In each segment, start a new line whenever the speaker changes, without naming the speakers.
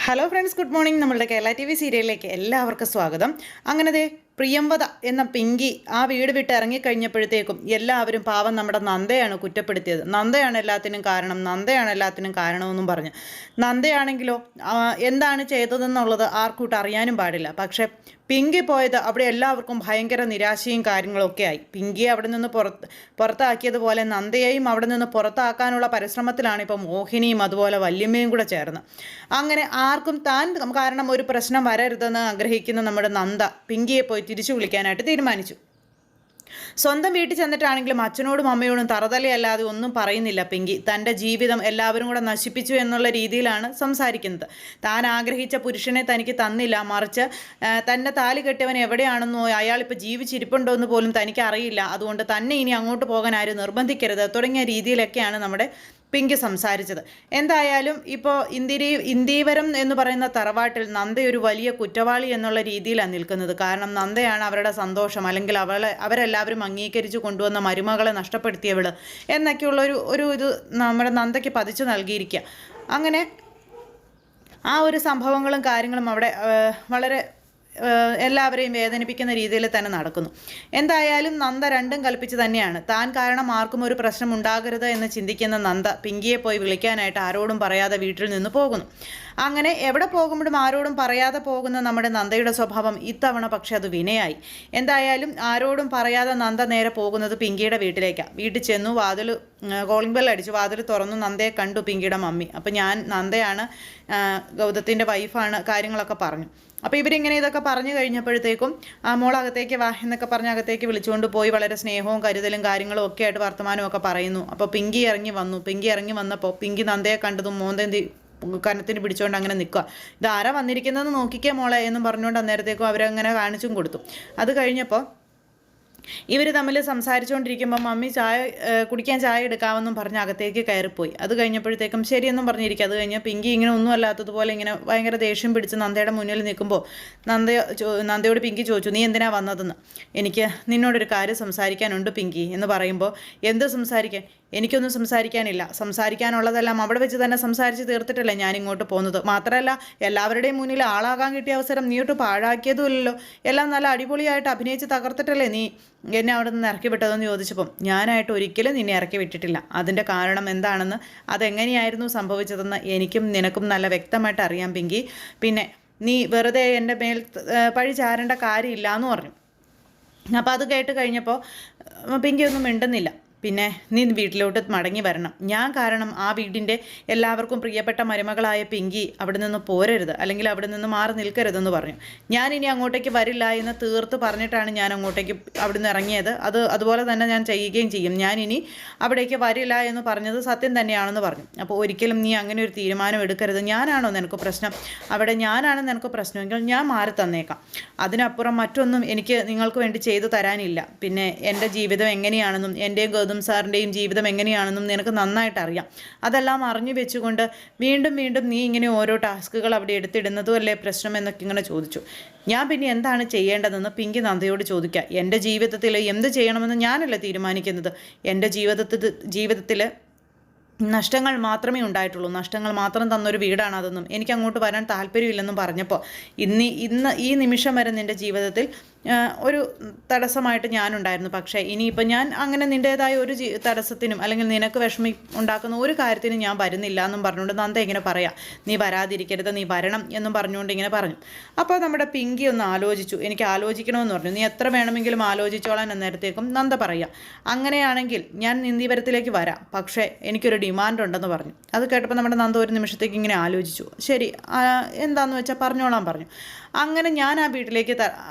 Hello friends, good morning. നമ്മളുടെ Kerala TV സീരിയലിലേക്ക് എല്ലാവർക്കും സ്വാഗതം. അങ്ങനത്തെ പ്രിയംവദ എന്ന പിങ്കി ആ വീട് വിട്ട് ഇറങ്ങിക്കഴിഞ്ഞപ്പോഴത്തേക്കും എല്ലാവരും പാവം നമ്മുടെ നന്ദയാണ് കുറ്റപ്പെടുത്തിയത്. നന്ദയാണ് എല്ലാത്തിനും കാരണം, നന്ദയാണ് എല്ലാത്തിനും കാരണമെന്നും പറഞ്ഞു. നന്ദയാണെങ്കിലോ എന്താണ് ചെയ്തതെന്നുള്ളത് ആർക്കൂട്ട് അറിയാനും പാടില്ല. പക്ഷേ പിങ്കി പോയത് അവിടെ എല്ലാവർക്കും ഭയങ്കര നിരാശയും കാര്യങ്ങളൊക്കെ ആയി. പിങ്കിയെ അവിടെ നിന്ന് പുറത്താക്കിയതുപോലെ നന്ദയെയും അവിടെ നിന്ന് പുറത്താക്കാനുള്ള പരിശ്രമത്തിലാണ് ഇപ്പോൾ മോഹിനിയും അതുപോലെ വല്യമ്മയും കൂടെ ചേർന്ന്. അങ്ങനെ ആർക്കും താൻ കാരണം ഒരു പ്രശ്നം വരരുതെന്ന് ആഗ്രഹിക്കുന്ന നമ്മുടെ നന്ദ പിങ്കിയെ പോയി തിരിച്ചു വിളിക്കാനായിട്ട് തീരുമാനിച്ചു. സ്വന്തം വീട്ടിൽ ചെന്നിട്ടാണെങ്കിലും അച്ഛനോടും അമ്മയോടും തറതലയല്ലാതെ ഒന്നും പറയുന്നില്ല പിങ്കി. തൻ്റെ ജീവിതം എല്ലാവരും കൂടെ നശിപ്പിച്ചു എന്നുള്ള രീതിയിലാണ് സംസാരിക്കുന്നത്. താൻ ആഗ്രഹിച്ച പുരുഷനെ തനിക്ക് തന്നില്ല, മറിച്ച് തന്നെ താലി കെട്ടിയവൻ എവിടെയാണെന്നോ അയാളിപ്പോൾ ജീവിച്ചിരിപ്പുണ്ടോ എന്ന് പോലും തനിക്ക് അറിയില്ല, അതുകൊണ്ട് തന്നെ ഇനി അങ്ങോട്ട് പോകാൻ ആരും നിർബന്ധിക്കരുത് തുടങ്ങിയ രീതിയിലൊക്കെയാണ് നമ്മുടെ പിങ്കി സംസാരിച്ചത്. എന്തായാലും ഇപ്പോൾ ഇന്ദീവരം എന്ന് പറയുന്ന തറവാട്ടിൽ നന്ദ ഒരു വലിയ കുറ്റവാളി എന്നുള്ള രീതിയിലാണ് നിൽക്കുന്നത്. കാരണം നന്ദയാണ് അവരുടെ സന്തോഷം, അല്ലെങ്കിൽ അവരെല്ലാവരും അംഗീകരിച്ചു കൊണ്ടുവന്ന മരുമകളെ നഷ്ടപ്പെടുത്തിയവള് എന്നൊക്കെയുള്ളൊരു ഇത് നമ്മുടെ നന്ദയ്ക്ക് പതിച്ചു നൽകിയിരിക്കുക. അങ്ങനെ ആ ഒരു സംഭവങ്ങളും കാര്യങ്ങളും അവിടെ വളരെ എല്ലാവരെയും വേദനിപ്പിക്കുന്ന രീതിയിൽ തന്നെ നടക്കുന്നു. എന്തായാലും നന്ദ രണ്ടും കൽപ്പിച്ച് തന്നെയാണ്. താൻ കാരണം ആർക്കും ഒരു പ്രശ്നം ഉണ്ടാകരുത് എന്ന് ചിന്തിക്കുന്ന നന്ദ പിങ്കിയെ പോയി വിളിക്കാനായിട്ട് ആരോടും പറയാതെ വീട്ടിൽ നിന്ന് പോകുന്നു. അങ്ങനെ എവിടെ പോകുമ്പോഴും ആരോടും പറയാതെ പോകുന്ന നമ്മുടെ നന്ദയുടെ സ്വഭാവം ഇത്തവണ പക്ഷെ അത് വിനയായി. എന്തായാലും ആരോടും പറയാതെ നന്ദ നേരെ പോകുന്നത് പിങ്കിയുടെ വീട്ടിലേക്കാണ്. വീട്ടിൽ ചെന്നു കോളിംഗ് ബെൽ അടിച്ചു. വാതിൽ തുറന്നു. നന്ദയെ കണ്ടു പിങ്കിയുടെ മമ്മി. അപ്പം ഞാൻ നന്ദയാണ്, ഗൗതത്തിൻ്റെ വൈഫാണ്, കാര്യങ്ങളൊക്കെ പറഞ്ഞു. അപ്പോൾ ഇവരിങ്ങനെ ഇതൊക്കെ പറഞ്ഞു കഴിഞ്ഞപ്പോഴത്തേക്കും മോളകത്തേക്ക് വാ എന്നൊക്കെ പറഞ്ഞ് അകത്തേക്ക് വിളിച്ചുകൊണ്ട് പോയി വളരെ സ്നേഹവും കരുതലും കാര്യങ്ങളും ഒക്കെ ആയിട്ട് വർത്തമാനവും ഒക്കെ പറയുന്നു. അപ്പോൾ പിങ്കി ഇറങ്ങി വന്നപ്പോൾ പിങ്കി നന്ദയെ കണ്ടതും മോന്തേന്തി കനത്തിന് പിടിച്ചുകൊണ്ട് അങ്ങനെ നിൽക്കുക. ഇതാരാ വന്നിരിക്കുന്നതെന്ന് നോക്കിക്കേ മോളെ എന്നും പറഞ്ഞുകൊണ്ട് അന്നേരത്തേക്കും അവരങ്ങനെ കാണിച്ചും കൊടുത്തു. അത് കഴിഞ്ഞപ്പോൾ ഇവർ തമ്മിൽ സംസാരിച്ചുകൊണ്ടിരിക്കുമ്പോൾ മമ്മി കുടിക്കാൻ ചായ എടുക്കാമെന്നും പറഞ്ഞ് അകത്തേക്ക് കയറിപ്പോയി. അത് കഴിഞ്ഞപ്പോഴത്തേക്കും ശരിയെന്നും പറഞ്ഞിരിക്കുക. അത് കഴിഞ്ഞ് പിങ്കി ഇങ്ങനെ ഒന്നും അല്ലാത്തതുപോലെ ഇങ്ങനെ ഭയങ്കര ദേഷ്യം പിടിച്ച് നന്ദയുടെ മുന്നിൽ നിൽക്കുമ്പോൾ നന്ദയോട് പിങ്കി ചോദിച്ചു, നീ എന്തിനാ വന്നതെന്ന്. എനിക്ക് നിന്നോടൊരു കാര്യം സംസാരിക്കാനുണ്ട് പിങ്കി എന്ന് പറയുമ്പോൾ, എന്ത് സംസാരിക്കാൻ? എനിക്കൊന്നും സംസാരിക്കാനില്ല. സംസാരിക്കാനുള്ളതെല്ലാം അവിടെ വെച്ച് തന്നെ സംസാരിച്ച് തീർത്തിട്ടല്ലേ ഞാൻ ഇങ്ങോട്ട് പോകുന്നത്. മാത്രമല്ല എല്ലാവരുടെയും മുന്നിൽ ആളാകാൻ കിട്ടിയ അവസരം നീട്ട് പാഴാക്കിയതുമില്ലല്ലോ. എല്ലാം നല്ല അടിപൊളിയായിട്ട് അഭിനയിച്ച് തകർത്തിട്ടല്ലേ നീ എന്നെ അവിടെ നിന്ന് ഇറക്കി വിട്ടതെന്ന് ചോദിച്ചപ്പം, ഞാനായിട്ട് ഒരിക്കലും നിന്നെ ഇറക്കി വിട്ടിട്ടില്ല. അതിൻ്റെ കാരണം എന്താണെന്ന്, അതെങ്ങനെയായിരുന്നു സംഭവിച്ചതെന്ന് എനിക്കും നിനക്കും നല്ല വ്യക്തമായിട്ട് അറിയാം പിങ്കി. പിന്നെ നീ വെറുതെ എൻ്റെ മേൽ പഴി ചാരേണ്ട കാര്യമില്ല എന്ന് പറഞ്ഞു. അപ്പോൾ അത് കേട്ട് കഴിഞ്ഞപ്പോൾ പിങ്കി ഒന്നും മിണ്ടുന്നില്ല. പിന്നെ നീ വീട്ടിലോട്ട് മടങ്ങി വരണം. ഞാൻ കാരണം ആ വീടിൻ്റെ എല്ലാവർക്കും പ്രിയപ്പെട്ട മരുമകളായ പിങ്കി അവിടെ നിന്ന് പോരരുത്, അല്ലെങ്കിൽ അവിടെ നിന്ന് മാറി നിൽക്കരുതെന്ന് പറഞ്ഞു. ഞാൻ ഇനി അങ്ങോട്ടേക്ക് വരില്ല എന്ന് തീർത്ത് പറഞ്ഞിട്ടാണ് ഞാൻ അങ്ങോട്ടേക്ക് അവിടെ നിന്ന് ഇറങ്ങിയത്. അതുപോലെ തന്നെ ഞാൻ ചെയ്യുകയും ചെയ്യും. ഞാൻ ഇനി അവിടേക്ക് വരില്ല എന്ന് പറഞ്ഞത് സത്യം തന്നെയാണെന്ന് പറഞ്ഞു. അപ്പോൾ ഒരിക്കലും നീ അങ്ങനെ ഒരു തീരുമാനം എടുക്കരുത്. ഞാനാണോ നിനക്ക് പ്രശ്നം? അവിടെ ഞാനാണ് നിനക്ക് പ്രശ്നമെങ്കിൽ ഞാൻ മാറി തന്നേക്കാം. അതിനപ്പുറം മറ്റൊന്നും എനിക്ക് നിങ്ങൾക്ക് വേണ്ടി ചെയ്തു തരാനില്ല. പിന്നെ എൻ്റെ ജീവിതം എങ്ങനെയാണെന്നും എൻ്റെയും സാറിൻ്റെയും ജീവിതം എങ്ങനെയാണെന്നും നിനക്ക് നന്നായിട്ട് അറിയാം. അതെല്ലാം അറിഞ്ഞു വെച്ചുകൊണ്ട് വീണ്ടും വീണ്ടും നീ ഇങ്ങനെ ഓരോ ടാസ്കുകൾ അവിടെ എടുത്തിടുന്നതും അല്ലേ പ്രശ്നം എന്നൊക്കെ ഇങ്ങനെ ചോദിച്ചു. ഞാൻ പിന്നെ എന്താണ് ചെയ്യേണ്ടതെന്ന് പിങ്കി നന്ദയോട് ചോദിക്കുക. എൻ്റെ ജീവിതത്തിൽ എന്ത് ചെയ്യണമെന്ന് ഞാനല്ല തീരുമാനിക്കുന്നത്. എൻ്റെ ജീവിതത്തിൽ നഷ്ടങ്ങൾ മാത്രമേ ഉണ്ടായിട്ടുള്ളൂ. നഷ്ടങ്ങൾ മാത്രം തന്നൊരു വീടാണ് അതെന്നും എനിക്ക് അങ്ങോട്ട് വരാൻ താല്പര്യമില്ലെന്നും പറഞ്ഞപ്പോൾ, ഇന്ന് ഈ നിമിഷം വരെ നിൻ്റെ ജീവിതത്തിൽ ഒരു തടസ്സമായിട്ട് ഞാനുണ്ടായിരുന്നു. പക്ഷേ ഇനിയിപ്പോൾ ഞാൻ അങ്ങനെ നിൻ്റേതായ ഒരു തടസ്സത്തിനും അല്ലെങ്കിൽ നിനക്ക് ഉണ്ടാക്കുന്ന ഒരു കാര്യത്തിനും ഞാൻ വരുന്നില്ല എന്നും പറഞ്ഞുകൊണ്ട് നന്ദ ഇങ്ങനെ പറയാം. നീ വരാതിരിക്കരുത്, നീ വരണം എന്നും പറഞ്ഞുകൊണ്ട് ഇങ്ങനെ പറഞ്ഞു. അപ്പോൾ നമ്മുടെ പിങ്കി ഒന്ന് ആലോചിച്ചു. എനിക്ക് ആലോചിക്കണമെന്ന് പറഞ്ഞു. നീ എത്ര വേണമെങ്കിലും ആലോചിച്ചോളാൻ എന്നേരത്തേക്കും നന്ദ പറയാം. അങ്ങനെയാണെങ്കിൽ ഞാൻ ഇന്ദീവരത്തിലേക്ക് വരാം, പക്ഷേ എനിക്കൊരു ഡിമാൻഡ് ഉണ്ടെന്ന് പറഞ്ഞു. അത് കേട്ടപ്പോൾ നമ്മുടെ നന്ദ ഒരു നിമിഷത്തേക്ക് ഇങ്ങനെ ആലോചിച്ചു. ശരി, എന്താണെന്ന് വെച്ചാൽ പറഞ്ഞോളാൻ പറഞ്ഞു. അങ്ങനെ ഞാൻ ആ വീട്ടിലേക്ക്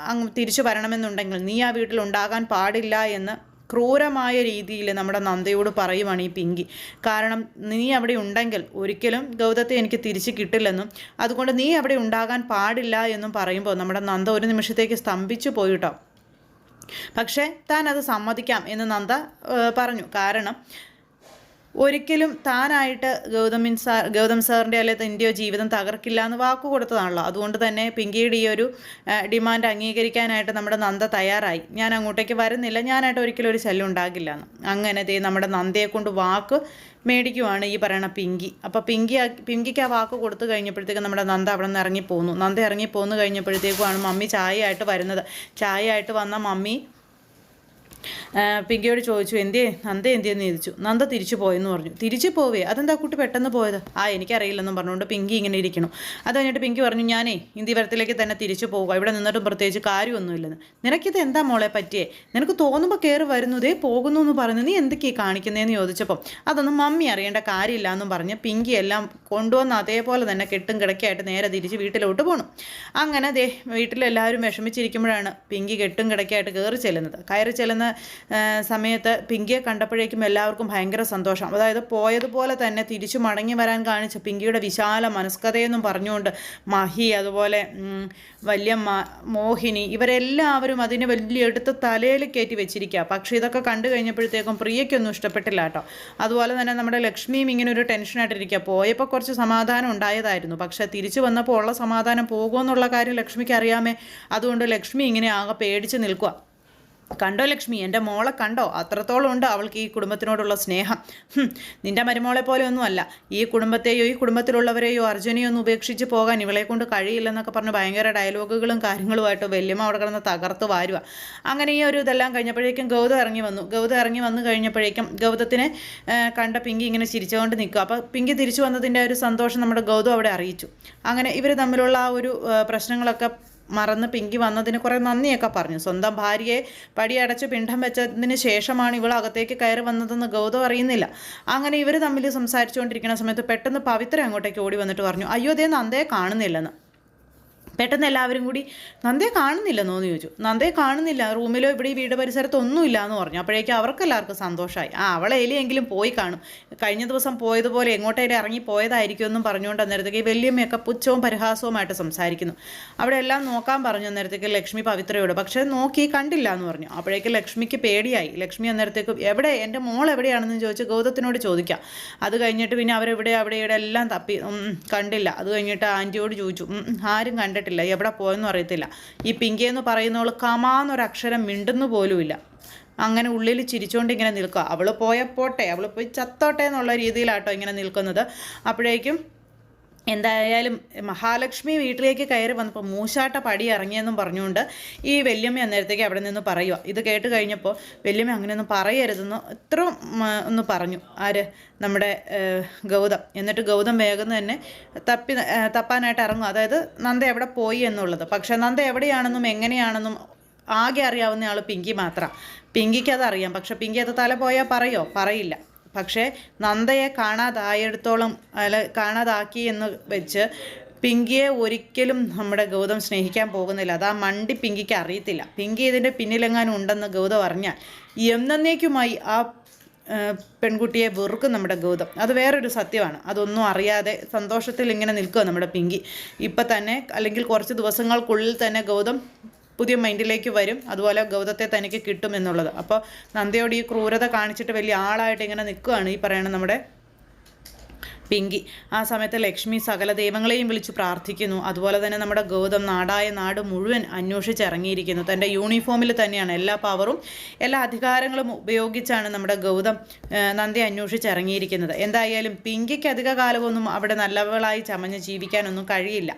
തിരിച്ചു വരണമെന്നുണ്ടെങ്കിൽ നീ ആ വീട്ടിൽ ഉണ്ടാകാൻ പാടില്ല എന്ന് ക്രൂരമായ രീതിയിൽ നമ്മുടെ നന്ദയോട് പറയുവാണ് ഈ പിങ്കി. കാരണം നീ അവിടെ ഉണ്ടെങ്കിൽ ഒരിക്കലും ഗൗതത്തെ എനിക്ക് തിരിച്ച് കിട്ടില്ലെന്നും അതുകൊണ്ട് നീ അവിടെ ഉണ്ടാകാൻ പാടില്ല എന്നും പറയുമ്പോൾ നമ്മുടെ നന്ദ ഒരു നിമിഷത്തേക്ക് സ്തംഭിച്ചു പോയിട്ടോ. പക്ഷേ താൻ അത് സമ്മതിക്കാം എന്ന് നന്ദ പറഞ്ഞു. കാരണം ഒരിക്കലും താനായിട്ട് ഗൗതം സാറിൻ്റെ അല്ലെ തൻ്റെയോ ജീവിതം തകർക്കില്ല എന്ന് വാക്ക് കൊടുത്തതാണല്ലോ. അതുകൊണ്ട് തന്നെ പിങ്കിയുടെ ഈ ഒരു ഡിമാൻഡ് അംഗീകരിക്കാനായിട്ട് നമ്മുടെ നന്ദ തയ്യാറായി. ഞാൻ അങ്ങോട്ടേക്ക് വരുന്നില്ല, ഞാനായിട്ട് ഒരിക്കലും ഒരു ശല്യം ഉണ്ടാകില്ല എന്ന്. അങ്ങനെ നമ്മുടെ നന്ദയെ കൊണ്ട് വാക്ക് മേടിക്കുവാണ് ഈ പറയണ പിങ്കി. അപ്പോൾ പിങ്കിക്ക് ആ വാക്ക് കൊടുത്തു കഴിഞ്ഞപ്പോഴത്തേക്കും നമ്മുടെ നന്ദ അവിടെ നിന്ന് ഇറങ്ങിപ്പോന്നു. നന്ദ ഇറങ്ങിപ്പോന്നു കഴിഞ്ഞപ്പോഴത്തേക്കുമാണ് മമ്മി ചായ ആയിട്ട് വരുന്നത്. ചായ ആയിട്ട് വന്ന മമ്മി പിങ്കിയോട് ചോദിച്ചു, നന്ദ എന്തിയെന്ന് ചോദിച്ചു. നന്ദ തിരിച്ചു പോയെന്ന് പറഞ്ഞു. തിരിച്ചു പോവേ? അതെന്താ കുട്ടി പെട്ടെന്ന് പോയത്? എനിക്കറിയില്ലെന്നും പറഞ്ഞുകൊണ്ട് പിങ്കി ഇങ്ങനെ ഇരിക്കണം. അത് കഴിഞ്ഞിട്ട് പിങ്കി പറഞ്ഞു, ഞാനേ ഇന്ത്യവരത്തിലേക്ക് തന്നെ തിരിച്ചു പോവുക, ഇവിടെ നിന്നിട്ടും പ്രത്യേകിച്ച് കാര്യമൊന്നുമില്ലെന്ന്. നിനക്കിത് എന്താ മോളെ പറ്റിയേ? നിനക്ക് തോന്നുമ്പോൾ കയറി വരുന്നതേ പോകുന്നു എന്ന് പറയുന്നത്, നീ എന്തൊക്കെയാണ് കാണിക്കുന്നതെന്ന് ചോദിച്ചപ്പം അതൊന്നും മമ്മി അറിയേണ്ട കാര്യമില്ല എന്നും പറഞ്ഞ് പിങ്കി എല്ലാം കൊണ്ടുവന്ന് അതേപോലെ തന്നെ കെട്ടും കിടക്കയായിട്ട് നേരെ തിരിച്ച് വീട്ടിലോട്ട് പോകണം. അങ്ങനെ വീട്ടിലെല്ലാവരും വിഷമിച്ചിരിക്കുമ്പോഴാണ് പിങ്കി കെട്ടും കിടക്കയായിട്ട് കയറി ചെല്ലുന്ന സമയത്ത് പിങ്കിയെ കണ്ടപ്പോഴേക്കും എല്ലാവർക്കും ഭയങ്കര സന്തോഷം. അതായത് പോയതുപോലെ തന്നെ തിരിച്ചു മടങ്ങി വരാൻ കാണിച്ച പിങ്കിയുടെ വിശാല മനസ്കഥയെന്നും പറഞ്ഞുകൊണ്ട് മഹി, അതുപോലെ വല്യമ്മ, മോഹിനി, ഇവരെല്ലാവരും അതിന് വലിയ എടുത്ത് തലയിൽ കയറ്റി വെച്ചിരിക്കുക. പക്ഷേ ഇതൊക്കെ കണ്ടു കഴിഞ്ഞപ്പോഴത്തേക്കും പ്രിയയ്ക്കൊന്നും ഇഷ്ടപ്പെട്ടില്ല കേട്ടോ. അതുപോലെ തന്നെ നമ്മുടെ ലക്ഷ്മിയും ഇങ്ങനെ ഒരു ടെൻഷനായിട്ടിരിക്കുക. പോയപ്പോൾ കുറച്ച് സമാധാനം ഉണ്ടായതായിരുന്നു, പക്ഷേ തിരിച്ചു വന്നപ്പോൾ ഉള്ള സമാധാനം പോകുമെന്നുള്ള കാര്യം ലക്ഷ്മിക്ക് അറിയാമേ. അതുകൊണ്ട് ലക്ഷ്മി ഇങ്ങനെ ആകെ പേടിച്ച് നിൽക്കുക. കണ്ടോ ലക്ഷ്മി, എൻ്റെ മോളെ കണ്ടോ? അത്രത്തോളം ഉണ്ട് അവൾക്ക് ഈ കുടുംബത്തിനോടുള്ള സ്നേഹം. നിൻ്റെ മരുമോളെ പോലെ ഒന്നുമല്ല. ഈ കുടുംബത്തെയോ ഈ കുടുംബത്തിലുള്ളവരെയോ അർജുനെയോ ഒന്നും ഉപേക്ഷിച്ച് പോകാൻ ഇവളെ കൊണ്ട് കഴിയില്ലെന്നൊക്കെ പറഞ്ഞ് ഭയങ്കര ഡയലോഗുകളും കാര്യങ്ങളുമായിട്ട് വല്യമ്മ അവിടെ കിടന്ന് തകർത്ത് വാരുക. അങ്ങനെ ഈ ഒരു ഇതെല്ലാം കഴിഞ്ഞപ്പോഴേക്കും ഗൗതം ഇറങ്ങി വന്നു കഴിഞ്ഞപ്പോഴേക്കും ഗൗതത്തിനെ കണ്ട പിങ്കി ഇങ്ങനെ ചിരിച്ചുകൊണ്ട് നിൽക്കുക. അപ്പോൾ പിങ്കി തിരിച്ചു വന്നതിൻ്റെ ഒരു സന്തോഷം നമ്മുടെ ഗൗതം അവിടെ അറിയിച്ചു. അങ്ങനെ ഇവർ തമ്മിലുള്ള ആ ഒരു പ്രശ്നങ്ങളൊക്കെ മറന്ന് പിങ്കി വന്നതിന് കുറേ നന്ദിയൊക്കെ പറഞ്ഞു. സ്വന്തം ഭാര്യയെ പടിയടച്ച് പിണ്ഡം വെച്ചതിന് ശേഷമാണ് ഇവൾ അകത്തേക്ക് കയറി വന്നതെന്ന് ഗൗതം അറിയുന്നില്ല. അങ്ങനെ ഇവർ തമ്മിൽ സംസാരിച്ചുകൊണ്ടിരിക്കുന്ന സമയത്ത് പെട്ടെന്ന് പവിത്ര അങ്ങോട്ടേക്ക് ഓടി വന്നിട്ട് പറഞ്ഞു, അയ്യോ നന്ദയെ കാണുന്നില്ലെന്ന്. പെട്ടെന്ന് എല്ലാവരും കൂടി നന്ദയെ കാണുന്നില്ലെന്നോ എന്ന് ചോദിച്ചു. നന്ദയെ കാണുന്നില്ല, റൂമിലോ ഇവിടെ ഈ വീട് പരിസരത്ത് ഒന്നുമില്ല എന്ന് പറഞ്ഞു. അപ്പോഴേക്കും അവർക്കെല്ലാവർക്കും സന്തോഷമായി. അവളെ എലിയെങ്കിലും പോയി കാണും, കഴിഞ്ഞ ദിവസം പോയതുപോലെ എങ്ങോട്ടേലും ഇറങ്ങി പോയതായിരിക്കും എന്നും പറഞ്ഞുകൊണ്ട് അന്നേരത്തേക്ക് വല്യമ്മയൊക്കെ പുച്ഛവും പരിഹാസവുമായിട്ട് സംസാരിക്കുന്നു. അവിടെ എല്ലാം നോക്കാൻ പറഞ്ഞു അന്നേരത്തേക്ക് ലക്ഷ്മി പവിത്രയോട്. പക്ഷേ നോക്കി കണ്ടില്ല എന്ന് പറഞ്ഞു. അപ്പോഴേക്കും ലക്ഷ്മിക്ക് പേടിയായി. ലക്ഷ്മി അന്നേരത്തേക്ക് എവിടെ എൻ്റെ മോൾ എവിടെയാണെന്ന് ചോദിച്ച് ഗൗതത്തിനോട് ചോദിക്കാം. അത് കഴിഞ്ഞിട്ട് പിന്നെ അവരെവിടെ അവിടെ ഇവിടെ എല്ലാം തപ്പി, കണ്ടില്ല. അത് കഴിഞ്ഞിട്ട് ആൻറ്റിയോട് ചോദിച്ചു, ആരും കണ്ടിട്ടില്ല, എവിടെ പോയെന്നും അറിയത്തില്ല. ഈ പിങ്കി എന്ന് പറയുന്നവൾ കമാന്നൊരക്ഷരം മിണ്ടുന്നു പോലുമില്ല. അങ്ങനെ ഉള്ളിൽ ചിരിച്ചുകൊണ്ട് ഇങ്ങനെ നിൽക്കുക. അവൾ പോയപ്പോട്ടെ, അവൾ പോയി ചത്തോട്ടെ എന്നുള്ള രീതിയിലാട്ടോ ഇങ്ങനെ നിൽക്കുന്നത്. അപ്പോഴേക്കും എന്തായാലും മഹാലക്ഷ്മി വീട്ടിലേക്ക് കയറി വന്നപ്പോൾ മൂശാട്ട പടി ഇറങ്ങിയെന്നും പറഞ്ഞുകൊണ്ട് ഈ വല്യമ്മ അന്നേരത്തേക്ക് അവിടെ നിന്ന് പറയുക. ഇത് കേട്ട് കഴിഞ്ഞപ്പോൾ വല്യമ്മ അങ്ങനെയൊന്നും പറയരുതെന്ന് ഇത്ര ഒന്ന് പറഞ്ഞു. നമ്മുടെ ഗൗതം. എന്നിട്ട് ഗൗതം വേഗം തന്നെ തപ്പാനായിട്ട് ഇറങ്ങും. അതായത് നന്ദ എവിടെ പോയി എന്നുള്ളത്. പക്ഷേ നന്ദ എവിടെയാണെന്നും എങ്ങനെയാണെന്നും ആകെ അറിയാവുന്ന ആൾ പിങ്കി മാത്രം. പിങ്കിക്ക് അതറിയാം. പക്ഷെ പിങ്കി അത് തല പോയാൽ പറയില്ല. പക്ഷേ നന്ദയെ കാണാതാക്കി എന്ന് വെച്ച് പിങ്കിയെ ഒരിക്കലും നമ്മുടെ ഗൗതം സ്നേഹിക്കാൻ പോകുന്നില്ല. അത് ആ മണ്ടി പിങ്കിക്ക് അറിയത്തില്ല. പിങ്കി ഇതിൻ്റെ പിന്നിലെങ്ങാനും ഉണ്ടെന്ന് ഗൗതം അറിഞ്ഞാൽ എന്നേക്കുമായി ആ പെൺകുട്ടിയെ വെറുക്കും നമ്മുടെ ഗൗതം. അത് വേറൊരു സത്യമാണ്. അതൊന്നും അറിയാതെ സന്തോഷത്തിൽ ഇങ്ങനെ നിൽക്കുക നമ്മുടെ പിങ്കി. ഇപ്പം തന്നെ അല്ലെങ്കിൽ കുറച്ച് ദിവസങ്ങൾക്കുള്ളിൽ തന്നെ ഗൗതം പുതിയ മൈൻഡിലേക്ക് വരും. അതുപോലെ ഗൗതത്തെ തനിക്ക് കിട്ടും എന്നുള്ളത്. അപ്പോൾ നന്ദയോട് ഈ ക്രൂരത കാണിച്ചിട്ട് വലിയ ആളായിട്ട് ഇങ്ങനെ നിൽക്കുകയാണ് ഈ പറയുന്നത് നമ്മുടെ പിങ്കി. ആ സമയത്ത് ലക്ഷ്മി സകല ദൈവങ്ങളെയും വിളിച്ച് പ്രാർത്ഥിക്കുന്നു. അതുപോലെ തന്നെ നമ്മുടെ ഗൗതം നാടായ നാട് മുഴുവൻ അന്വേഷിച്ചിറങ്ങിയിരിക്കുന്നു. തൻ്റെ യൂണിഫോമിൽ തന്നെയാണ് എല്ലാ പവറും എല്ലാ അധികാരങ്ങളും ഉപയോഗിച്ചാണ് നമ്മുടെ ഗൗതം നന്ദയെ അന്വേഷിച്ചിറങ്ങിയിരിക്കുന്നത്. എന്തായാലും പിങ്കിക്ക് അധിക കാലമൊന്നും അവിടെ നല്ലവളായി ചമഞ്ഞ് ജീവിക്കാനൊന്നും കഴിയില്ല.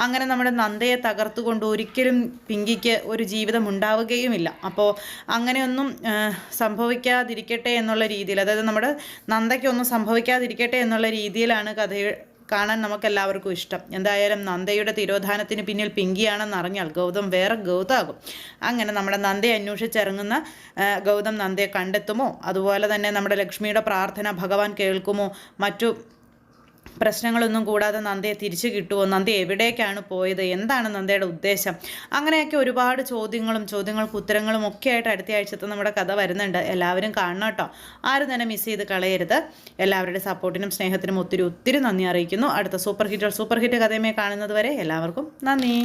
അങ്ങനെ നമ്മുടെ നന്ദയെ തകർത്തുകൊണ്ട് ഒരിക്കലും പിങ്കിക്ക് ഒരു ജീവിതം ഉണ്ടാവുകയുമില്ല. അപ്പോൾ അങ്ങനെയൊന്നും സംഭവിക്കാതിരിക്കട്ടെ എന്നുള്ള രീതിയിൽ, അതായത് നമ്മുടെ നന്ദയ്ക്കൊന്നും സംഭവിക്കാതിരിക്കട്ടെ എന്നുള്ള രീതിയിലാണ് കഥ കാണാൻ നമുക്കെല്ലാവർക്കും ഇഷ്ടം. എന്തായാലും നന്ദയുടെ തിരോധാനത്തിന് പിന്നിൽ പിങ്കിയാണെന്ന് അറിഞ്ഞാൽ ഗൗതം വേറെ ഗൗതമാകും. അങ്ങനെ നമ്മുടെ നന്ദയെ അന്വേഷിച്ചിറങ്ങുന്ന ഗൗതം നന്ദയെ കണ്ടെത്തുമോ? അതുപോലെ തന്നെ നമ്മുടെ ലക്ഷ്മിയുടെ പ്രാർത്ഥന ഭഗവാൻ കേൾക്കുമോ? മറ്റു പ്രശ്നങ്ങളൊന്നും കൂടാതെ നന്ദയെ തിരിച്ചു കിട്ടുമോ? നന്ദ എവിടേക്കാണ് പോയത്? എന്താണ് നന്ദയുടെ ഉദ്ദേശം? അങ്ങനെയൊക്കെ ഒരുപാട് ചോദ്യങ്ങൾക്ക് ഉത്തരങ്ങളും ഒക്കെ ആയിട്ട് അടുത്ത ആഴ്ചത്തെ നമ്മുടെ കഥ വരുന്നുണ്ട്. എല്ലാവരും കാണണം കേട്ടോ. ആരും തന്നെ മിസ് ചെയ്ത് കളയരുത്. എല്ലാവരുടെ സപ്പോർട്ടിനും സ്നേഹത്തിനും ഒത്തിരി നന്ദി അറിയിക്കുന്നു. അടുത്ത സൂപ്പർ ഹിറ്റ് കഥയുമായി കാണുന്നത് വരെ എല്ലാവർക്കും നന്ദി.